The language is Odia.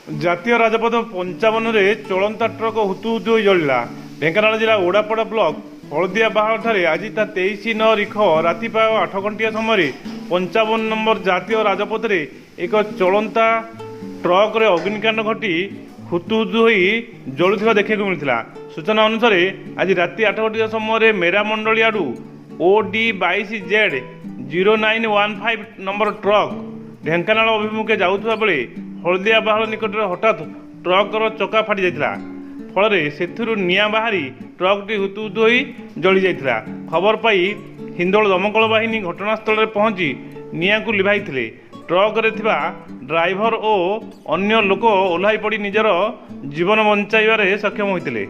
ଜାତୀୟ ରାଜପଥ 55 ଚଳନ୍ତା ଟ୍ରକ୍ ହୁତୁହୁତୁ ହୋଇ ଜଳିଲା। ଢେଙ୍କାନାଳ ଜିଲ୍ଲା ଓଡ଼ାପଡ଼ା ବ୍ଲକ ହଳଦିଆ ବାହାଳଠାରେ ଆଜି ତା 23/9 ରିଖ ରାତି ପ୍ରାୟ 8 ଘଣ୍ଟିଆ ସମୟରେ 55 ନମ୍ବର ଜାତୀୟ ରାଜପଥରେ ଏକ ଚଳନ୍ତା ଟ୍ରକ୍ରେ ଅଗ୍ନିକାଣ୍ଡ ଘଟି ହୁତୁହୁତୁ ହୋଇ ଜଳୁଥିବା ଦେଖିବାକୁ ମିଳିଥିଲା। ସୂଚନା ଅନୁସାରେ ଆଜି ରାତି 8 ଘଟିକା ସମୟରେ ମେରାମଣ୍ଡଳୀ ଆଡ଼ୁ OD22Z 0915 ନମ୍ବର ଟ୍ରକ୍ ଢେଙ୍କାନାଳ ଅଭିମୁଖେ ଯାଉଥିବା ବେଳେ ହଳଦିଆ ବାହାଳ ନିକଟରେ ହଠାତ୍ ଟ୍ରକ୍ର ଚକା ଫାଟି ଯାଇଥିଲା। ଫଳରେ ସେଥିରୁ ନିଆଁ ବାହାରି ଟ୍ରକ୍ଟି ହୁତୁହୁତୁ ହୋଇ ଜଳି ଯାଇଥିଲା। ଖବର ପାଇ ହିନ୍ଦୋଳ ଦମକଳ ବାହିନୀ ଘଟଣାସ୍ଥଳରେ ପହଞ୍ଚି ନିଆଁକୁ ଲିଭାଇଥିଲେ। ଟ୍ରକ୍ରେ ଥିବା ଡ୍ରାଇଭର ଓ ଅନ୍ୟ ଲୋକ ଓହ୍ଲାଇ ପଡ଼ି ନିଜର ଜୀବନ ବଞ୍ଚାଇବାରେ ସକ୍ଷମ ହୋଇଥିଲେ।